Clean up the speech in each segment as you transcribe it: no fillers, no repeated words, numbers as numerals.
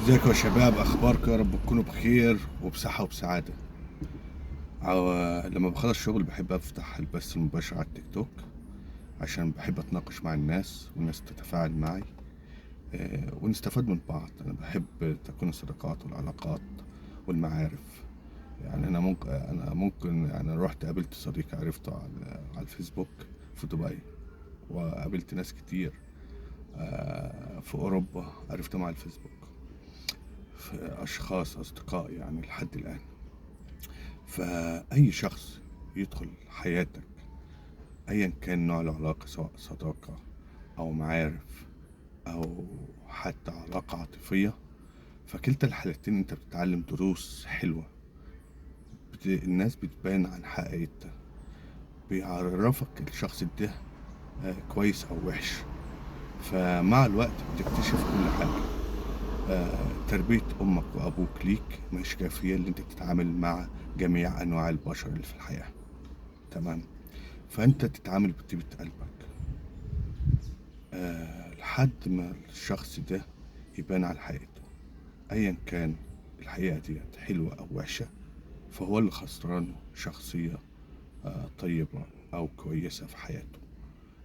ازيكم يا شباب، اخباركم؟ يا رب تكونوا بخير وبصحة وبسعادة. لما بخلص شغل بحب افتح البث المباشر على التيك توك، عشان بحب اتناقش مع الناس والناس تتفاعل معي. ونستفاد من بعض. انا بحب تكون الصداقات والعلاقات والمعارف. يعني انا ممكن يعني رحت قابلت صديق عرفته على الفيسبوك في دبي، وقابلت ناس كتير في اوروبا عرفتهم على الفيسبوك، في اشخاص اصدقاء يعني لحد الان. فأي شخص يدخل حياتك، أيا كان نوع العلاقة، سواء صداقة أو معارف أو حتى علاقة عاطفية، فكلتا الحالتين أنت بتتعلم دروس حلوة. الناس بتبان عن حقيقتها، بيعرفك الشخص ده كويس أو وحش. فمع الوقت بتكتشف كل حاجة. تربية أمك وأبوك ليك مش كافية اللي أنت تتعامل مع جميع أنواع البشر اللي في الحياة. تمام. فأنت تتعامل بطيبة قلبك لحد ما الشخص ده يبان على حقيقته. أيا كان الحقيقة ديت حلوة أو وحشة، فهو اللي خسران شخصية طيبة أو كويسة في حياته،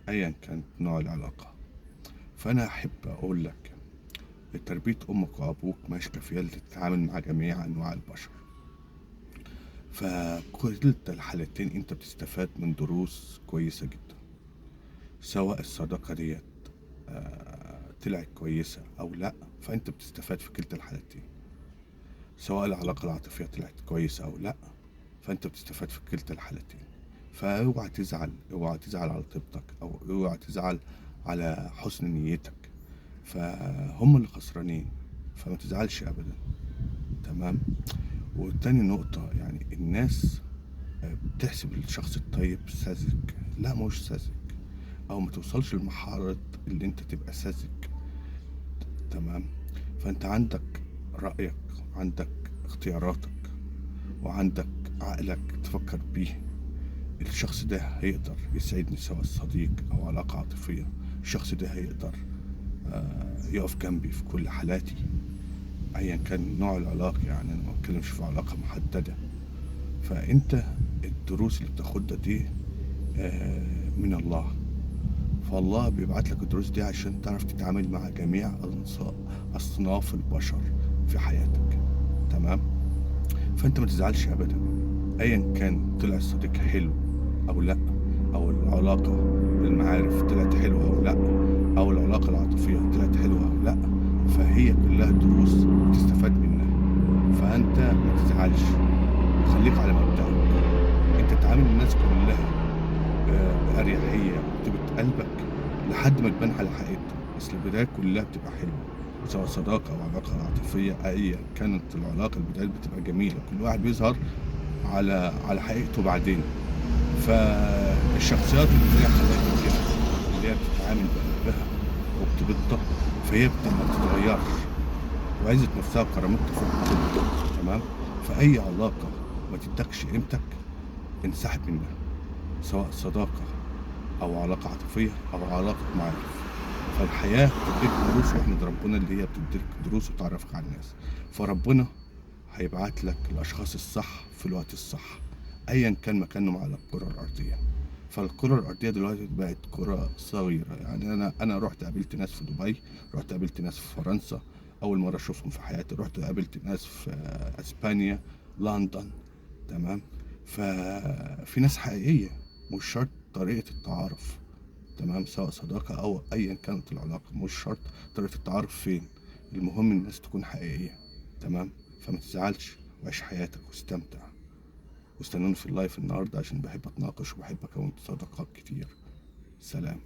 أيا كان نوع العلاقة. فأنا أحب أقول لك، تربية أمك وأبوك مش كافية تتعامل مع جميع أنواع البشر. فكلتا الحالتين أنت بتستفاد من دروس كويسة جدا، سواء الصداقة ديت طلعت كويسة أو لأ، فأنت بتستفاد في كلتا الحالتين. سواء العلاقة العاطفية طلعت كويسة أو لأ، فأنت بتستفاد في كلتا الحالتين. فاوعى تزعل، اوعى تزعل على طيبتك، أو اوعى تزعل على حسن نيتك. فهم اللي خسرانين، فما تزعلش أبدا. تمام. وتاني نقطة، يعني الناس بتحسب الشخص الطيب ساذج. لا، مش ساذج، أو ما توصلش لمرحلة اللي انت تبقى ساذج. تمام. فانت عندك رأيك، وعندك اختياراتك، وعندك عقلك تفكر بيه. الشخص ده هيقدر يسعدني، سواء صديق او علاقة عاطفية. الشخص ده هيقدر يقف جنبي في كل حالاتي، ايا كان نوع العلاقة. يعني انا ما بتكلمش في علاقة محددة. فانت الدروس اللي بتاخدها دي من الله. فالله بيبعت لك الدروس دي عشان تعرف تتعامل مع جميع أصناف البشر في حياتك. تمام. فأنت ما تزعلش أبدا، أيا كان طلع الصديق حلو أو لأ، أو العلاقة بالمعارف طلعت حلوة أو لأ، أو العلاقة العاطفية طلعت حلوة أو لأ، فهي كلها دروس تستفاد منها. فأنت ما تزعلش، خليك على مبدأك. أنت تعامل الناس كلها بأريحية وبطيبة قلبك لحد ما تبان على حقيقته. أصل البداية كلها بتبقى حلوة، سواء صداقة أو علاقة عاطفية. أيا كانت العلاقة، البداية بتبقى جميلة، كل واحد بيظهر على حقيقته بعدين. فالشخصيات اللي زي حالاتي كده، اللي هي بتتعامل بقلبها وبطيبتها، فهي ما بتتغيرش، وعزت نفسها وكرامتها فوق الكل. تمام. فأي علاقة ما تدكش قيمتك، انسحب منها، سواء صداقة أو علاقة عاطفية أو علاقة معارف. فالحياة بتديك دروس، واحمد ربنا اللي هي بتديك دروس وتعرفك على الناس. فربنا هيبعت لك الأشخاص الصح في الوقت الصح، أيا كان مكانهم على الكرة الأرضية. فالكرة الأرضية دلوقتي بقت كرة صغيرة. يعني أنا رحت قابلت ناس في دبي، رحت قابلت ناس في فرنسا، أول مرة أشوفهم في حياتي. رحت قابلت ناس في أسبانيا، لندن. تمام. ففي ناس حقيقية، مش شرط طريقة التعارف. تمام. سواء صداقة أو أيا كانت العلاقة، مش شرط طريقة التعارف فين، المهم الناس تكون حقيقية. تمام. فما تزعلش، وعيش حياتك واستمتع. واستنوني في اللايف النهاردة، عشان بحب أتناقش وبحب أكون صداقات كتير. سلام.